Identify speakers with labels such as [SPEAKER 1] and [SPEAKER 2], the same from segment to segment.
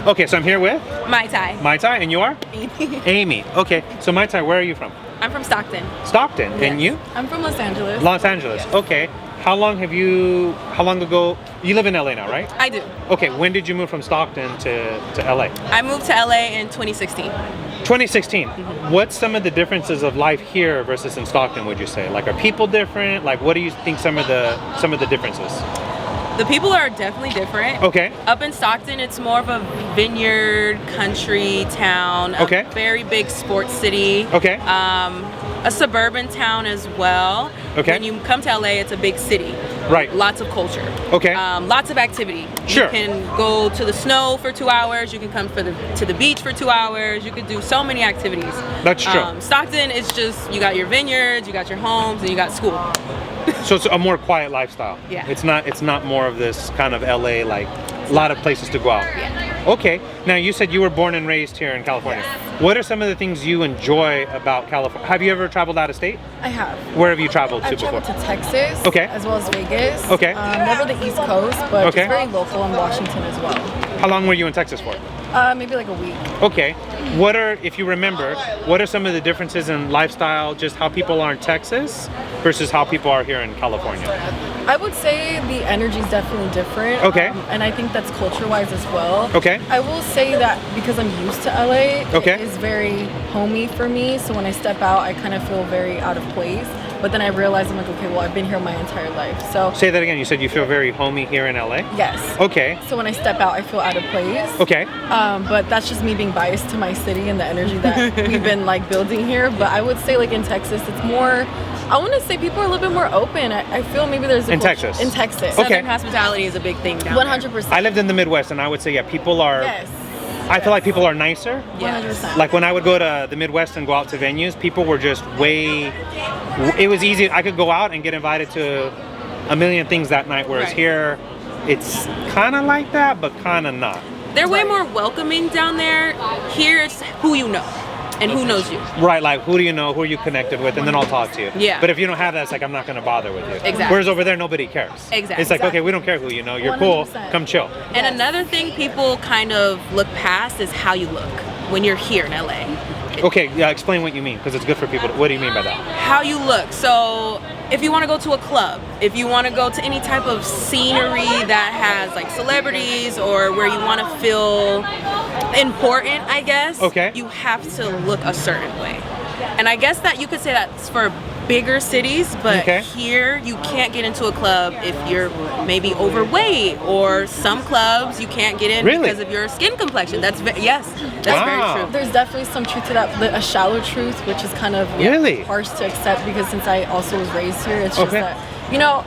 [SPEAKER 1] Okay, so I'm here with
[SPEAKER 2] Mai Tai.
[SPEAKER 1] Mai Tai, and you are? Amy. Okay, so Mai Tai, where are you from?
[SPEAKER 2] I'm from Stockton.
[SPEAKER 1] Stockton. And you?
[SPEAKER 3] I'm from Los Angeles.
[SPEAKER 1] Los Angeles.
[SPEAKER 3] Yes.
[SPEAKER 1] Okay. How long ago, you live in LA now, right?
[SPEAKER 2] I do.
[SPEAKER 1] Okay, when did you move from Stockton to LA?
[SPEAKER 2] I moved to LA in 2016.
[SPEAKER 1] 2016. What's some of the differences of life here versus in Stockton, would you say? Like, are people different? Like, what do you think some of the differences?
[SPEAKER 2] The people are definitely different.
[SPEAKER 1] Okay.
[SPEAKER 2] Up in Stockton, it's more of a vineyard country town.
[SPEAKER 1] Okay.
[SPEAKER 2] A very big sports city.
[SPEAKER 1] Okay.
[SPEAKER 2] A suburban town as well.
[SPEAKER 1] Okay.
[SPEAKER 2] When you come to LA, it's a big city.
[SPEAKER 1] Right.
[SPEAKER 2] Lots of culture.
[SPEAKER 1] Okay.
[SPEAKER 2] Lots of activity.
[SPEAKER 1] Sure.
[SPEAKER 2] You can go to the snow for 2 hours. You can come to the beach for 2 hours. You could do so many activities.
[SPEAKER 1] That's true.
[SPEAKER 2] Stockton is just, you got your vineyards, you got your homes, and you got school.
[SPEAKER 1] So it's a more quiet lifestyle.
[SPEAKER 2] Yeah.
[SPEAKER 1] It's not more of this kind of LA, like a lot of places to go out.
[SPEAKER 2] Yeah.
[SPEAKER 1] Okay. Now you said you were born and raised here in California.
[SPEAKER 2] Yes.
[SPEAKER 1] What are some of the things you enjoy about California? Have you ever traveled out of state?
[SPEAKER 3] I have.
[SPEAKER 1] Where have you traveled to
[SPEAKER 3] I've
[SPEAKER 1] before?
[SPEAKER 3] traveled to Texas,
[SPEAKER 1] Okay.
[SPEAKER 3] as well as Vegas.
[SPEAKER 1] Okay.
[SPEAKER 3] Never the East Coast, but
[SPEAKER 1] Okay.
[SPEAKER 3] just very local in Washington as well.
[SPEAKER 1] How long were you in Texas for?
[SPEAKER 3] Maybe like a week.
[SPEAKER 1] Okay. If you remember, what are some of the differences in lifestyle, just how people are in Texas versus how people are here in California?
[SPEAKER 3] I would say the energy is definitely different.
[SPEAKER 1] Okay.
[SPEAKER 3] And I think that's culture-wise as well.
[SPEAKER 1] Okay.
[SPEAKER 3] I will say that because I'm used to LA,
[SPEAKER 1] Okay.
[SPEAKER 3] it is very homey for me. So when I step out, I kind of feel very out of place. But then I realize I'm like, okay, well, I've been here my entire life. So
[SPEAKER 1] Say that again. You said you feel very homey here in LA?
[SPEAKER 3] yes.
[SPEAKER 1] Okay.
[SPEAKER 3] So when I step out, I feel out of place.
[SPEAKER 1] Okay.
[SPEAKER 3] But that's just me being biased to my city and the energy that we've been like building here. But I would say like in Texas, it's more. I want to say people are a little bit more open. I feel maybe there's a
[SPEAKER 1] In
[SPEAKER 3] culture-
[SPEAKER 1] Texas?
[SPEAKER 3] In Texas.
[SPEAKER 1] Okay.
[SPEAKER 2] Southern hospitality is a big thing down
[SPEAKER 3] 100%.
[SPEAKER 1] I lived in the Midwest, and I would say, yeah, people are.
[SPEAKER 3] Yes.
[SPEAKER 1] I feel like people are nicer.
[SPEAKER 2] there.
[SPEAKER 3] 100%.
[SPEAKER 1] Like when I would go to the Midwest and go out to venues, people were just it was easy. I could go out and get invited to a million things that night, whereas
[SPEAKER 2] Right.
[SPEAKER 1] here, it's kind of like that, but kind of not.
[SPEAKER 2] They're way more welcoming down there. Here, it's who you know and who knows you.
[SPEAKER 1] Right, like who do you know, who are you connected with, and then I'll talk to you.
[SPEAKER 2] Yeah.
[SPEAKER 1] But if you don't have that, it's like I'm not going to bother with you.
[SPEAKER 2] Exactly.
[SPEAKER 1] Whereas over there, nobody cares.
[SPEAKER 2] Exactly.
[SPEAKER 1] It's like, okay, we don't care who you know, you're cool,
[SPEAKER 3] 100%.
[SPEAKER 1] come chill.
[SPEAKER 2] And another thing people kind of look past is how you look when you're here in LA.
[SPEAKER 1] Okay, yeah, explain what you mean, because it's good for people. What do you mean by that?
[SPEAKER 2] How you look. So if you want to go to a club, if you want to go to any type of scenery that has like celebrities or where you want to feel important, I guess,
[SPEAKER 1] Okay.
[SPEAKER 2] you have to look a certain way. And I guess that you could say that's for bigger cities, but
[SPEAKER 1] Okay.
[SPEAKER 2] here you can't get into a club if you're maybe overweight, or some clubs you can't get in
[SPEAKER 1] Really?
[SPEAKER 2] because of your skin complexion. That's
[SPEAKER 1] Wow.
[SPEAKER 2] very true.
[SPEAKER 3] There's definitely some truth to that, a shallow truth, which is kind of
[SPEAKER 1] Really?
[SPEAKER 3] harsh to accept because since I also was raised here, it's just
[SPEAKER 1] Okay.
[SPEAKER 3] that,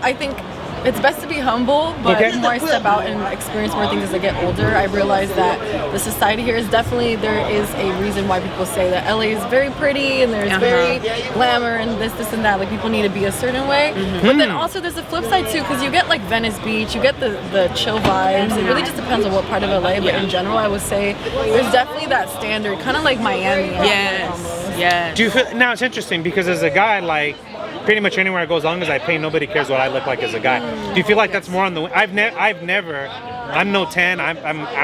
[SPEAKER 3] I think it's best to be humble, but
[SPEAKER 1] Okay.
[SPEAKER 3] the more I step out and experience more things as I get older, I realize that the society here is definitely, there is a reason why people say that LA is very pretty and there's very glamour and this and that. Like people need to be a certain way. But then also there's a flip side too, because you get like Venice Beach, you get the chill vibes. It really just depends on what part of LA, but in general, I would say there's definitely that standard, kind of like Miami.
[SPEAKER 2] Yes, yes.
[SPEAKER 1] Do you feel, now it's interesting because as a guy, like pretty much anywhere I go, as long as I pay, nobody cares what I look like as a guy. Do you feel like that's more on the? I've never. I'm no 10. I'm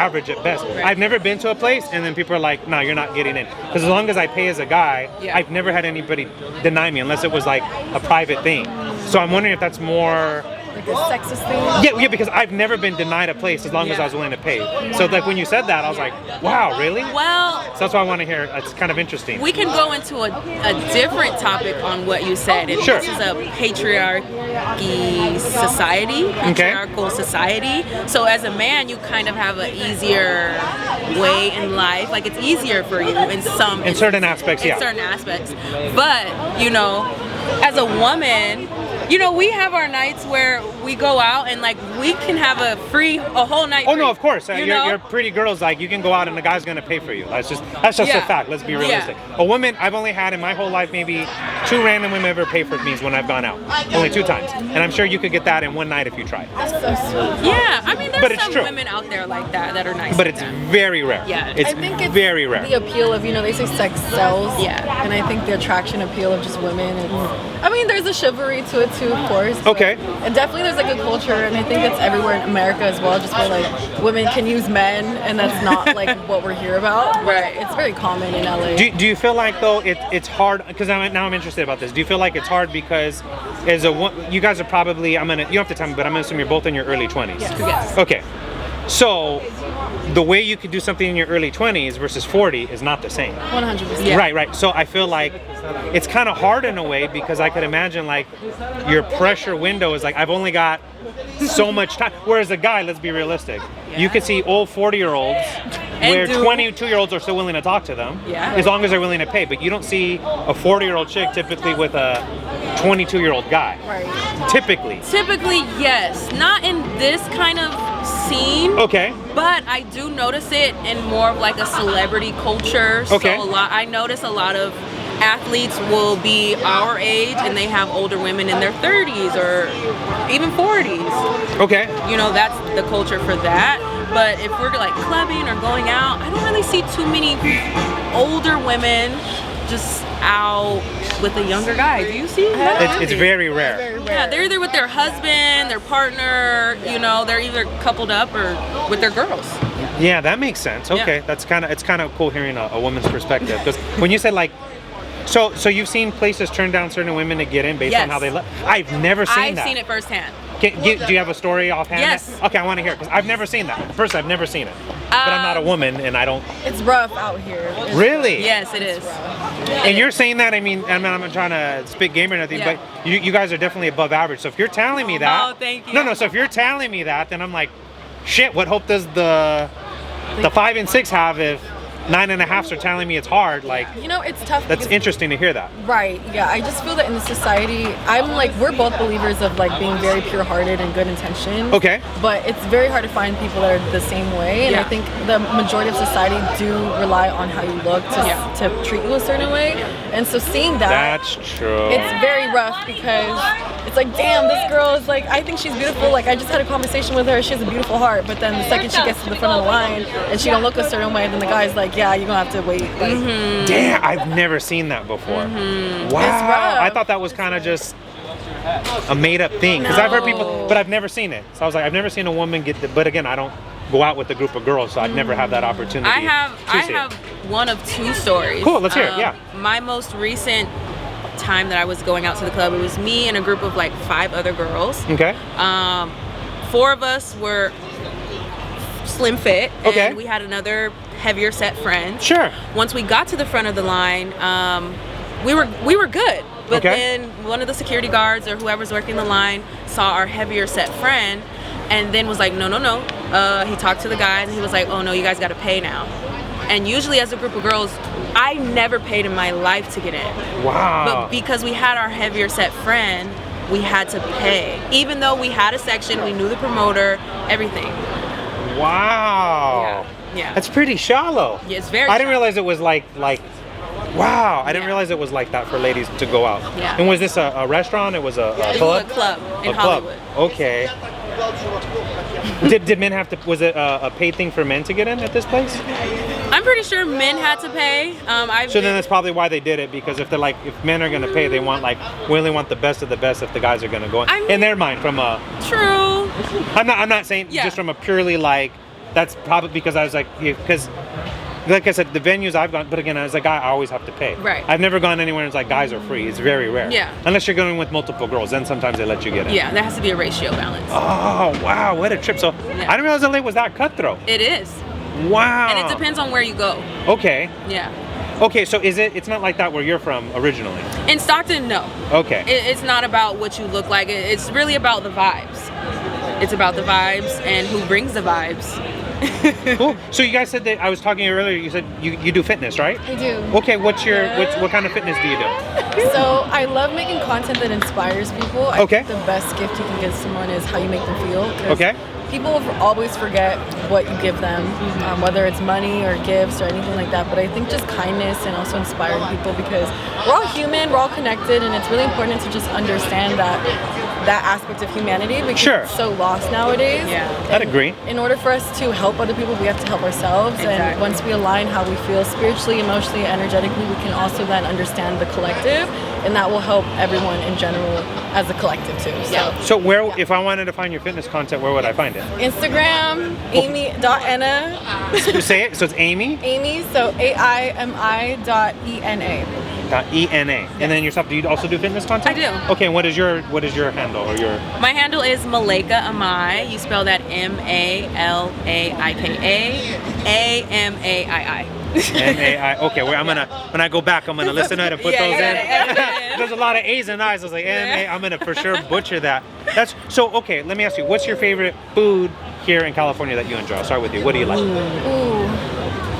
[SPEAKER 1] average at best. I've never been to a place and then people are like, "No, you're not getting in." Because as long as I pay as a guy,
[SPEAKER 2] Yeah.
[SPEAKER 1] I've never had anybody deny me unless it was like a private thing. So I'm wondering if that's more.
[SPEAKER 3] Like a sexist thing.
[SPEAKER 1] Yeah, because I've never been denied a place as long as I was willing to pay. So like when you said that, I was like, "Wow, really?"
[SPEAKER 2] Well,
[SPEAKER 1] So that's why I want to hear. It's kind of interesting.
[SPEAKER 2] we can go into a different topic on what you said. And
[SPEAKER 1] Sure.
[SPEAKER 2] This is a patriarchy society, patriarchal society. So as a man, you kind of have an easier way in life. Like it's easier for you in some
[SPEAKER 1] In certain aspects, yeah.
[SPEAKER 2] In certain aspects. But, as a woman, we have our nights where we go out and like we can have a whole night.
[SPEAKER 1] Oh
[SPEAKER 2] free,
[SPEAKER 1] no, of course.
[SPEAKER 2] you know?
[SPEAKER 1] You're pretty girls. Like you can go out and the guy's gonna pay for you. That's just
[SPEAKER 2] Yeah.
[SPEAKER 1] a fact. Let's be realistic. A woman, I've only had in my whole life maybe 2 random women ever pay for me when I've gone out. Only 2 times, and I'm sure you could get that in one night if you tried.
[SPEAKER 3] That's so sweet.
[SPEAKER 2] Yeah, I mean,
[SPEAKER 1] But
[SPEAKER 2] there's
[SPEAKER 1] it's
[SPEAKER 2] some
[SPEAKER 1] true.
[SPEAKER 2] women out there like that are nice.
[SPEAKER 1] But
[SPEAKER 2] like
[SPEAKER 1] it's
[SPEAKER 2] that.
[SPEAKER 1] very rare.
[SPEAKER 2] Yeah.
[SPEAKER 1] it's
[SPEAKER 3] I think it's
[SPEAKER 1] very rare.
[SPEAKER 3] the appeal of, they say sex sells.
[SPEAKER 2] Yeah.
[SPEAKER 3] And I think the attraction appeal of just women. And, I mean, there's a chivalry to it too, of course. but-
[SPEAKER 1] Okay.
[SPEAKER 3] And definitely there's like a culture, and I think it's everywhere in America as well, just where like women can use men, and that's not like what we're here about.
[SPEAKER 2] Right.
[SPEAKER 3] It's very common in LA.
[SPEAKER 1] Do you feel like though it's hard? Because now I'm interested about this. Do you feel like it's hard because you guys are probably, you don't have to tell me, but I'm gonna assume you're both in your early 20s.
[SPEAKER 2] Yes.
[SPEAKER 1] Okay. So the way you could do something in your early 20s versus 40 is not the same.
[SPEAKER 3] 100%.
[SPEAKER 2] Yeah.
[SPEAKER 1] Right. So I feel like it's kind of hard in a way because I could imagine like your pressure window is like I've only got so much time. Whereas a guy, let's be realistic, you could see old 40-year-olds where 22-year-olds are still willing to talk to them as long as they're willing to pay. But you don't see a 40-year-old chick typically with a 22-year-old guy.
[SPEAKER 3] Right.
[SPEAKER 1] Typically,
[SPEAKER 2] yes. Not in this kind of scene.
[SPEAKER 1] Okay.
[SPEAKER 2] But I do notice it in more of like a celebrity culture.
[SPEAKER 1] Okay.
[SPEAKER 2] So I notice a lot of athletes will be our age and they have older women in their 30s or even 40s.
[SPEAKER 1] Okay.
[SPEAKER 2] You know, that's the culture for that. But if we're like clubbing or going out, I don't really see too many older women just out with a younger guy. Do you see that?
[SPEAKER 1] It's very rare.
[SPEAKER 3] Very rare.
[SPEAKER 2] Yeah, they're either with their husband, their partner, you know, they're either coupled up or with their girls.
[SPEAKER 1] Yeah, that makes sense. Okay,
[SPEAKER 2] Yeah.
[SPEAKER 1] it's kind of cool hearing a woman's perspective because when you said like, so you've seen places turn down certain women to get in based on
[SPEAKER 2] Yes.
[SPEAKER 1] how they look. I've never seen that.
[SPEAKER 2] I've seen it firsthand.
[SPEAKER 1] Do you have a story offhand?
[SPEAKER 2] Yes.
[SPEAKER 1] Okay, I want to hear it because I've never seen that. First, I've never seen it, but I'm not a woman and I don't.
[SPEAKER 3] It's rough out here. It's
[SPEAKER 1] Really?
[SPEAKER 2] Yes, it is.
[SPEAKER 1] And you're saying that? I mean, I'm not trying to spit game or nothing,
[SPEAKER 2] Yeah.
[SPEAKER 1] but you guys are definitely above average. So if you're telling me that,
[SPEAKER 2] Oh, thank you.
[SPEAKER 1] No. So if you're telling me that, then I'm like, shit. What hope does the 5 and 6 have if 9.5s are telling me it's hard? Like,
[SPEAKER 3] You know, it's tough.
[SPEAKER 1] that's
[SPEAKER 3] because-
[SPEAKER 1] interesting to hear that.
[SPEAKER 3] Right, yeah. I just feel that in the society, we're both believers of like being very pure-hearted and good intentions.
[SPEAKER 1] Okay.
[SPEAKER 3] But it's very hard to find people that are the same way. And I
[SPEAKER 2] Yeah.
[SPEAKER 3] think the majority of society do rely on how you look to treat you a certain way. And so seeing that,
[SPEAKER 1] That's true.
[SPEAKER 3] it's very rough because it's like, damn, this girl is like, I think she's beautiful. Like, I just had a conversation with her. She has a beautiful heart. But then the second she gets to the front of the line and she don't look a certain way, then the guy's like, yeah, you're gonna have to wait. Like,
[SPEAKER 1] Damn, I've never seen that before. Wow.
[SPEAKER 3] It's rough.
[SPEAKER 1] I thought that was kind of just a made up thing because I've heard people,
[SPEAKER 3] No.
[SPEAKER 1] but I've never seen it. So I was like, I've never seen a woman get. But again, I don't go out with a group of girls, so I'd never have that opportunity.
[SPEAKER 2] I
[SPEAKER 1] to see it.
[SPEAKER 2] have one of two stories.
[SPEAKER 1] Cool, let's hear it, yeah.
[SPEAKER 2] My most recent time that I was going out to the club, it was me and a group of like 5 other girls.
[SPEAKER 1] Okay.
[SPEAKER 2] 4 of us were slim fit, and
[SPEAKER 1] Okay.
[SPEAKER 2] we had another heavier set friend.
[SPEAKER 1] Sure.
[SPEAKER 2] Once we got to the front of the line, we were good. But
[SPEAKER 1] Okay.
[SPEAKER 2] then one of the security guards or whoever's working the line saw our heavier set friend, and then was like, no. He talked to the guys, and he was like, oh no, you guys got to pay now. And usually, as a group of girls, I never paid in my life to get in.
[SPEAKER 1] Wow.
[SPEAKER 2] But because we had our heavier set friend, we had to pay. Even though we had a section, we knew the promoter, everything.
[SPEAKER 1] Wow.
[SPEAKER 2] Yeah.
[SPEAKER 1] That's pretty shallow.
[SPEAKER 2] Yeah, it's very
[SPEAKER 1] I didn't
[SPEAKER 2] shallow.
[SPEAKER 1] realize it was like. Wow, I didn't
[SPEAKER 2] Yeah.
[SPEAKER 1] realize it was like that for ladies to go out.
[SPEAKER 2] Yeah.
[SPEAKER 1] And was this a restaurant? It was a
[SPEAKER 2] It
[SPEAKER 1] club?
[SPEAKER 2] was a club in
[SPEAKER 1] A club.
[SPEAKER 2] Hollywood.
[SPEAKER 1] Okay. Did men have to? Was it a paid thing for men to get in at this place?
[SPEAKER 2] I'm pretty sure men had to pay.
[SPEAKER 1] So then that's probably why they did it, because if men are gonna pay, they want we only want the best of the best if the guys are gonna go in.
[SPEAKER 2] I mean-
[SPEAKER 1] In their mind, from a,
[SPEAKER 2] True.
[SPEAKER 1] I'm not saying
[SPEAKER 2] Yeah.
[SPEAKER 1] just from a purely that's probably because I was because like I said, the venues I've gone, but again, as a guy, I always have to pay.
[SPEAKER 2] Right.
[SPEAKER 1] I've never gone anywhere and it's like guys are free. It's very rare.
[SPEAKER 2] Yeah.
[SPEAKER 1] Unless you're going with multiple girls, then sometimes they let you get in.
[SPEAKER 2] Yeah, there has to be a ratio balance.
[SPEAKER 1] Oh wow, what a trip! So
[SPEAKER 2] Yeah.
[SPEAKER 1] I didn't realize LA was that cutthroat.
[SPEAKER 2] It is.
[SPEAKER 1] Wow.
[SPEAKER 2] And it depends on where you go.
[SPEAKER 1] Okay.
[SPEAKER 2] Yeah.
[SPEAKER 1] Okay, so it's not like that where you're from originally.
[SPEAKER 2] In Stockton, no.
[SPEAKER 1] Okay.
[SPEAKER 2] It's not about what you look like. It's really about the vibes. It's about the vibes and who brings the vibes.
[SPEAKER 1] Cool. So you guys said that I was talking earlier. You said you do fitness, right?
[SPEAKER 3] I do.
[SPEAKER 1] Okay. What kind of fitness do you do?
[SPEAKER 3] So I love making content that inspires people. I
[SPEAKER 1] Okay.
[SPEAKER 3] think the best gift you can give someone is how you make them feel. 'Cause
[SPEAKER 1] Okay.
[SPEAKER 3] People always forget what you give them, whether it's money or gifts or anything like that. But I think just kindness and also inspiring people, because we're all human, we're all connected, and it's really important to just understand that aspect of humanity, because
[SPEAKER 1] Sure.
[SPEAKER 3] it's so lost nowadays.
[SPEAKER 2] Yeah.
[SPEAKER 1] I'd agree.
[SPEAKER 3] In order for us to help other people, we have to help ourselves. And
[SPEAKER 2] Exactly.
[SPEAKER 3] once we align how we feel spiritually, emotionally, energetically, we can also then understand the collective. and that will help everyone in general as a collective too. So
[SPEAKER 2] Yeah.
[SPEAKER 1] So where, if I wanted to find your fitness content, where would I find it?
[SPEAKER 3] Instagram, Amy.ena.
[SPEAKER 1] Say it. So it's Amy.
[SPEAKER 3] Amy, so AIMI.ENA.
[SPEAKER 1] .ENA. And then yourself, do you also do fitness content?
[SPEAKER 2] I do.
[SPEAKER 1] Okay, what is your handle or your?
[SPEAKER 2] My handle is Malaika Amai. You spell that MALAIKA
[SPEAKER 1] MAI. Okay, well, when I go back, I'm gonna listen to it and put
[SPEAKER 2] Yeah,
[SPEAKER 1] those
[SPEAKER 2] yeah,
[SPEAKER 1] in.
[SPEAKER 2] yeah.
[SPEAKER 1] There's a lot of A's and I's. I was like, MA. I'm gonna for sure butcher that. That's so. Okay, let me ask you, what's your favorite food here in California that you enjoy? I'll start with you. What do you like?
[SPEAKER 3] Ooh.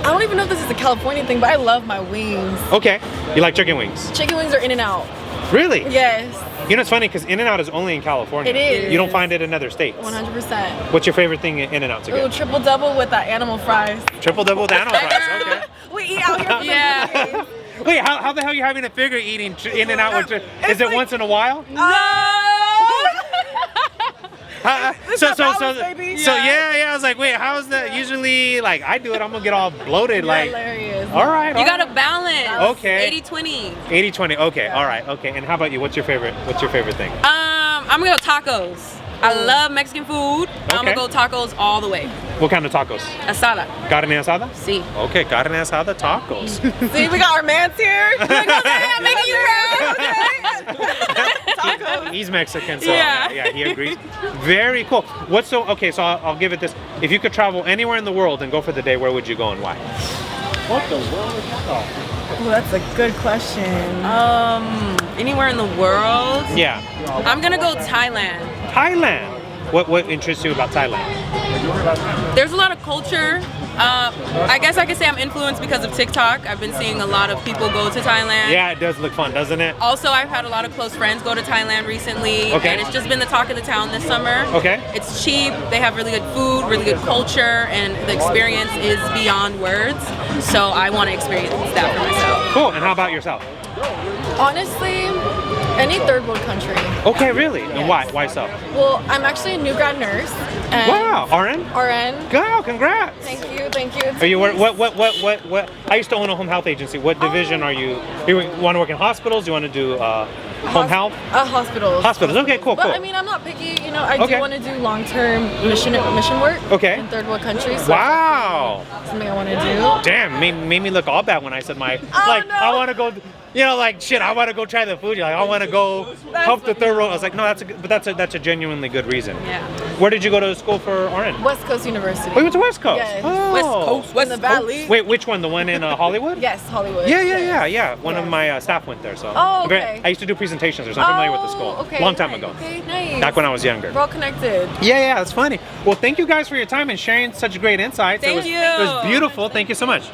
[SPEAKER 3] I don't even know if this is a California thing, but I love my wings.
[SPEAKER 1] Okay, you like chicken wings?
[SPEAKER 3] Chicken wings are in and out.
[SPEAKER 1] Really?
[SPEAKER 3] Yes,
[SPEAKER 1] You know, it's funny because In-N-Out is only in California.
[SPEAKER 3] It is.
[SPEAKER 1] You don't find it in other states.
[SPEAKER 3] 100%.
[SPEAKER 1] What's your favorite thing In-N-Out to
[SPEAKER 3] Ooh,
[SPEAKER 1] get?
[SPEAKER 3] triple double with that animal fries.
[SPEAKER 1] Triple double down on fries. Okay.
[SPEAKER 3] We eat out here for
[SPEAKER 2] Yeah.
[SPEAKER 3] the days.
[SPEAKER 1] Wait, how the hell are you having a figure eating In-N-Out? Is it
[SPEAKER 3] It's like-
[SPEAKER 1] once in a while?
[SPEAKER 3] It's not balance, baby.
[SPEAKER 1] Yeah. I was like, wait, how is that? Usually, like, I do it, I'm gonna get all bloated.
[SPEAKER 3] You're
[SPEAKER 1] Like,
[SPEAKER 3] hilarious.
[SPEAKER 1] all right.
[SPEAKER 2] You gotta balance.
[SPEAKER 1] Okay.
[SPEAKER 2] 80-20.
[SPEAKER 1] 80-20. Okay. All right. Okay. And how about you? What's your favorite thing?
[SPEAKER 2] I'm gonna go tacos. I love Mexican food. I'm
[SPEAKER 1] Okay.
[SPEAKER 2] gonna go tacos all the way.
[SPEAKER 1] What kind of tacos?
[SPEAKER 2] Asada.
[SPEAKER 1] Carne asada?
[SPEAKER 2] See.
[SPEAKER 1] Okay, carne asada tacos.
[SPEAKER 3] See, we got our mans here. Like, okay, I'm making you proud.
[SPEAKER 1] He's Mexican, so
[SPEAKER 2] Yeah.
[SPEAKER 1] he agrees. Very cool. Okay, so I'll give it this. If you could travel anywhere in the world and go for the day, where would you go and why? What the world is that?
[SPEAKER 3] Ooh, that's a good question.
[SPEAKER 2] Anywhere in the world?
[SPEAKER 1] Yeah.
[SPEAKER 2] I'm gonna go Thailand.
[SPEAKER 1] Thailand. What interests you about Thailand?
[SPEAKER 2] There's a lot of culture. I guess I could say I'm influenced because of TikTok. I've been seeing a lot of people go to Thailand.
[SPEAKER 1] Yeah, it does look fun, doesn't it?
[SPEAKER 2] Also, I've had a lot of close friends go to Thailand recently,
[SPEAKER 1] Okay.
[SPEAKER 2] and it's just been the talk of the town this summer.
[SPEAKER 1] Okay.
[SPEAKER 2] It's cheap, they have really good food, really good culture, and the experience is beyond words. So I want to experience that for myself.
[SPEAKER 1] Cool. And how about yourself?
[SPEAKER 3] Honestly, any third world country.
[SPEAKER 1] Okay, really? And
[SPEAKER 3] Yes.
[SPEAKER 1] why? Why so?
[SPEAKER 3] Well, I'm actually a new grad nurse. And
[SPEAKER 1] Wow, RN?
[SPEAKER 3] RN.
[SPEAKER 1] Wow, congrats.
[SPEAKER 3] Thank you, thank you.
[SPEAKER 1] Are you what? I used to own a home health agency. What division are you? You want to work in hospitals? You want to do home health?
[SPEAKER 3] Hospitals.
[SPEAKER 1] Hospitals. Okay, cool.
[SPEAKER 3] But I mean, I'm not picky. You know, I
[SPEAKER 1] Okay.
[SPEAKER 3] do want to do long-term mission work.
[SPEAKER 1] Okay.
[SPEAKER 3] In third world countries. So
[SPEAKER 1] Wow.
[SPEAKER 3] that's something I want to do.
[SPEAKER 1] Damn, made me look all bad when I said my
[SPEAKER 3] Oh, no.
[SPEAKER 1] I want to go. You know, like shit. I want to go try the food. You're like, I want to go help the third world. I was like, no, that's a genuinely good reason.
[SPEAKER 2] Yeah.
[SPEAKER 1] Where did you go to school for RN?
[SPEAKER 3] West Coast University.
[SPEAKER 1] Oh, you went to West Coast.
[SPEAKER 3] Yes.
[SPEAKER 1] Oh.
[SPEAKER 2] West Coast,
[SPEAKER 3] in the Valley.
[SPEAKER 1] Wait, which one? The one in Hollywood?
[SPEAKER 3] Yes, Hollywood.
[SPEAKER 1] Yeah. One of
[SPEAKER 3] Yes.
[SPEAKER 1] my staff went there, so.
[SPEAKER 3] Oh, okay.
[SPEAKER 1] I used to do presentations, so I'm familiar with the school.
[SPEAKER 3] Okay.
[SPEAKER 1] Long time
[SPEAKER 3] nice.
[SPEAKER 1] ago.
[SPEAKER 3] Okay, nice.
[SPEAKER 1] Back when I was younger.
[SPEAKER 3] We're all connected.
[SPEAKER 1] Yeah, that's funny. Well, thank you guys for your time and sharing such great insights.
[SPEAKER 2] Thank
[SPEAKER 1] It
[SPEAKER 2] you.
[SPEAKER 1] was beautiful. Thank you so much.